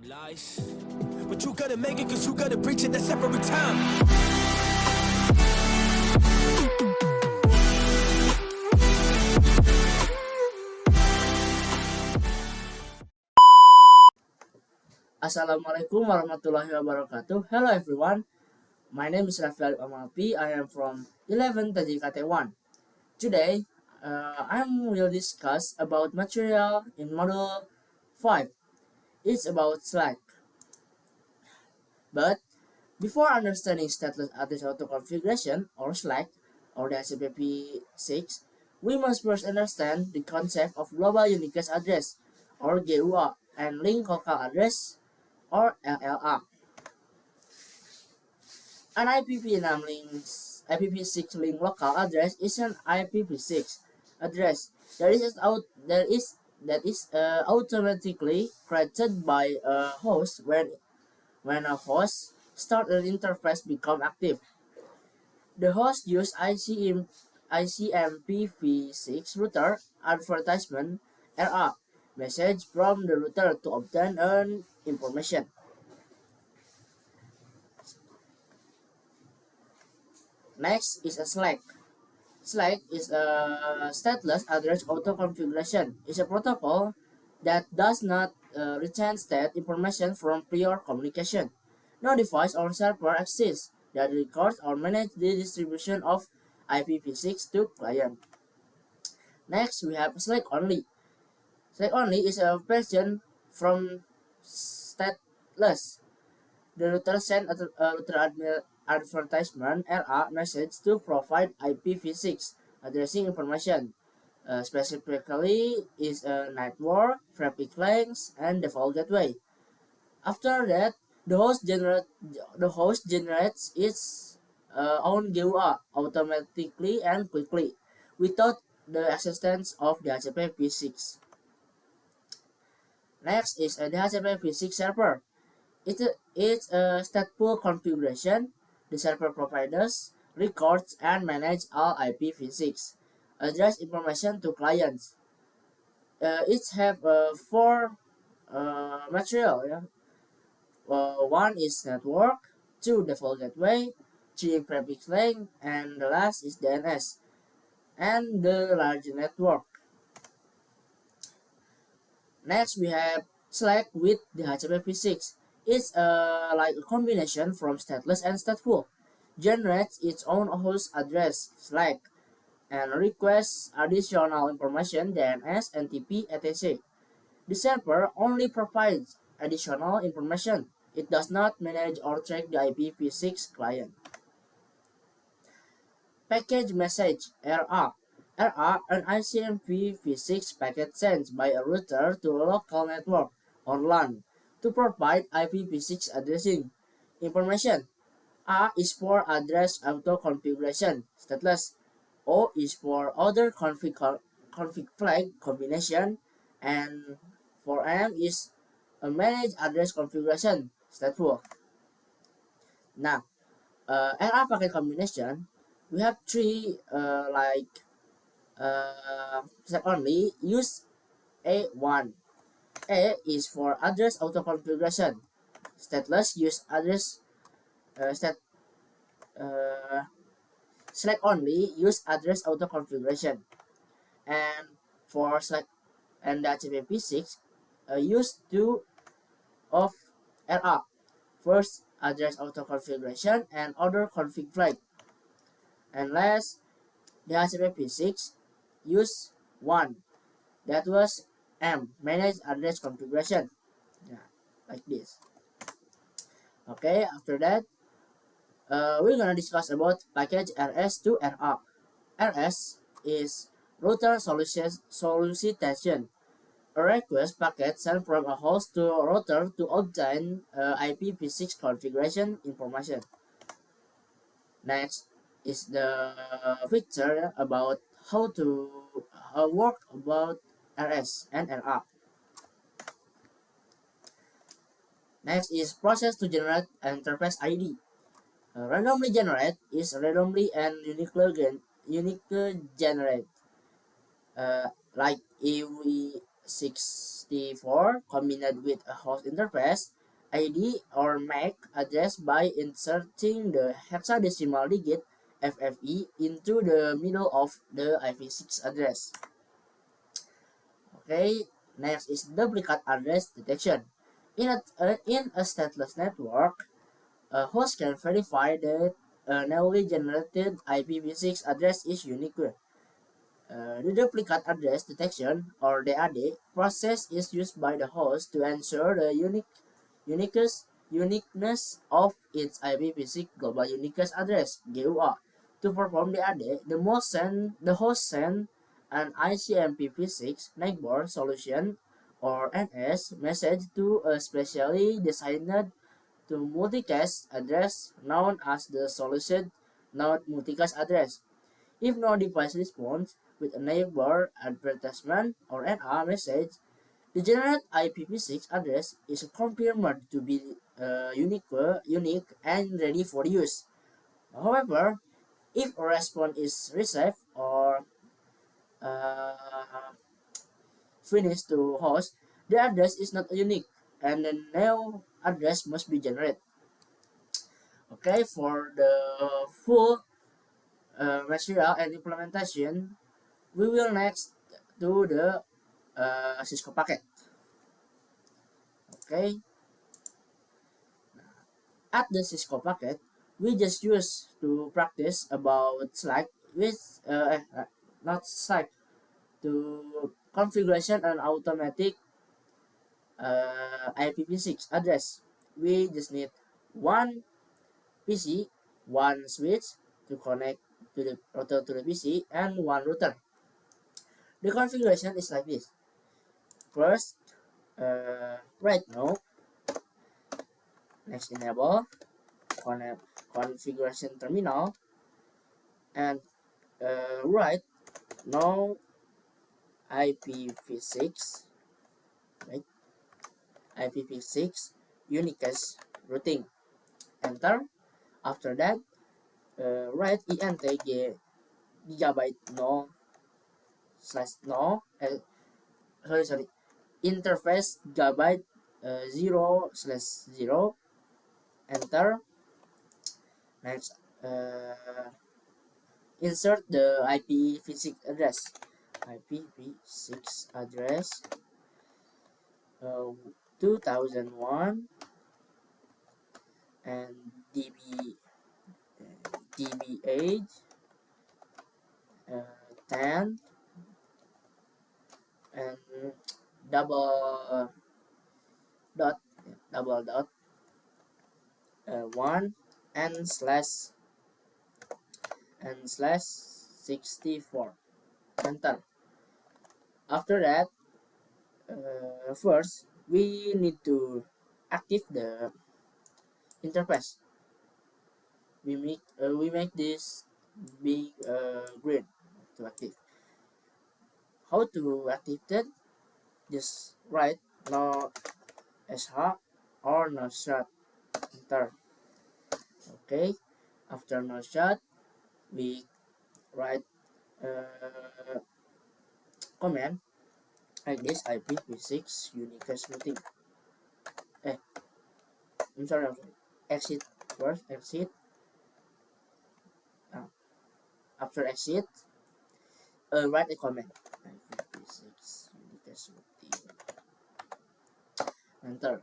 Lies. But you gotta make it cause you gotta preach it that's every time. Assalamualaikum warahmatullahi wabarakatuh. Hello everyone. My name is Rafael Amalpi. I am from 11 TJKT1. Today, I will discuss about material in Module 5. It's about Slack. But before understanding stateless address auto configuration or Slack or the HTTP6, we must first understand the concept of global unique address or GUA and link local address or LLA. An IPv6 link local address is an IPv6 address that is automatically created by a host when a host start an interface become active. The host use ICMPv6 router advertisement RA message from the router to obtain an information. Next is a Slack. Slack is a stateless address auto configuration. It's a protocol that does not retain state information from prior communication. No device or server exists that records or manages the distribution of IPv6 to client. Next, we have Slack only. Slack only is a version from stateless. The router sends a router advertisement (RA) message to provide IPv6 addressing information. Specifically is a network, traffic length, and default gateway. After that, the host generates its own GUA automatically and quickly, without the assistance of the HTTP6. Next is a DHCP6 server. It's a stateful configuration. The server providers records and manage all IPv6 address information to clients. It have four material. Yeah? One is network, two default gateway, three prefix link, and the last is DNS. And the large network. Next we have Slack with the HTTP6. It's like a combination from stateless and stateful. Generates its own host address, Slack, and requests additional information, DNS, NTP, etc. The server only provides additional information. It does not manage or track the IPv6 client. Package message RA. RA, an ICMPv6 packet sent by a router to a local network or LAN to provide IPv6 addressing information. A is for address auto configuration, stateless. O is for other config flag combination, and for M is a managed address configuration, stateful. Now, RA packet combination, we have three set only use A1. A is for address auto configuration. Stateless use address Slack only use address auto configuration. And for Slack and the HTTP6 use two of RA. First address auto configuration and other config flag. And last, the HTTP6 use one. That was M, manage address configuration. Yeah, like this. Okay, after that, we're gonna discuss about package RS to RA. RS is router solicitation, a request packet sent from a host to a router to obtain IPv6 configuration information. Next is the picture about how to work about RS and RA. Next is process to generate interface ID. Randomly generate is randomly and uniquely generate. Like if 64 combined with a host interface ID or MAC address by inserting the hexadecimal digit FFE into the middle of the IPv6 address. Okay, next is duplicate address detection. In a stateless network, a host can verify that a newly generated IPv6 address is unique. The duplicate address detection, or DAD, process is used by the host to ensure the uniqueness of its IPv6 global uniqueness address (GUA). To perform DAD, the host send an ICMPv6 neighbor solution or NS message to a specially designed to multicast address known as the solution node multicast address. If no device responds with a neighbor advertisement or NR message, the generated IPv6 address is confirmed to be unique and ready for use. However, if a response is received or uh, finished to host, the address is not unique and the new address must be generated. Okay, for the full material and implementation, we will next do the Cisco packet. Okay, at the Cisco packet, we just use to practice about Slack with not Slack to configuration and automatic IPv6 address. We just need one PC, one switch to connect to the router to the PC, and one router. The configuration is like this. First, right now, next enable configuration terminal, and right now IPv6, right? IPv6 uniqueness routing. Enter. After that, write int gigabyte no slash no. Sorry. Interface gigabyte 0/0. Enter. Next, insert the IPv6 address. IPv6 address 2001 and DB age 10 and double dot double dot 1 and slash 64. Enter. After that, first we need to active the interface. We make this big green to active. How to active that? Just write no sh or no shot. Enter. Okay. After no shot, we write command like this IPv6 uniqueness routing. I'm sorry. Exit first. Exit. Uh, After exit, write a comment. IPv6 uniqueness routing. Enter.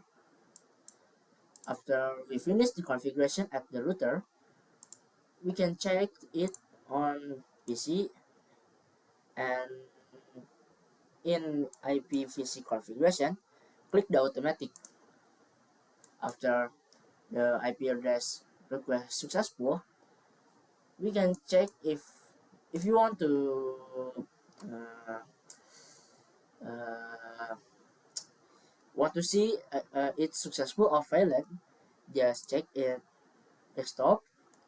After we finish the configuration at the router, we can check it on PC, and in IPv6 configuration, click the automatic. After the IP address request successful, we can check if you want to uh, uh, see it's successful or failed. Just check it desktop,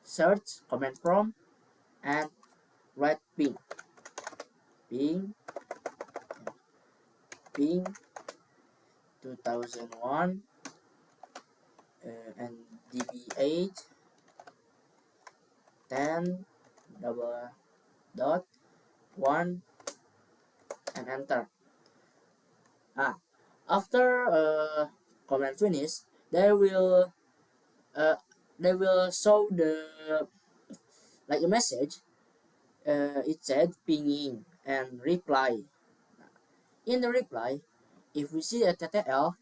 search command prompt, and write ping ping 2001 and db8 10 double dot 1 and enter. Ah, after comment finish, they will uh, they will show the like a message. It said pinging and reply. In the reply, if we see a TTL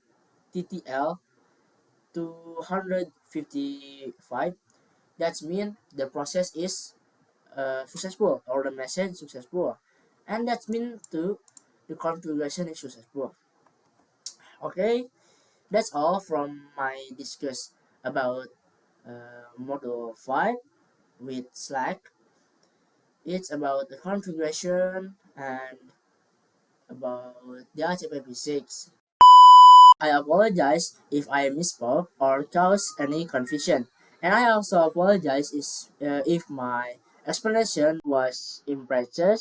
255, that means the process is successful or the message successful, and that means to the configuration is successful. Okay, that's all from my discuss about module 5 with Slack. It's about the configuration and about the HTTP6. I apologize if I misspoke or caused any confusion, and I also apologize if my explanation was impressive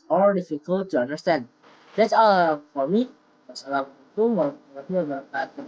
or difficult to understand. That's all for me. Wassalamualaikum warahmatullahi wabarakatuh.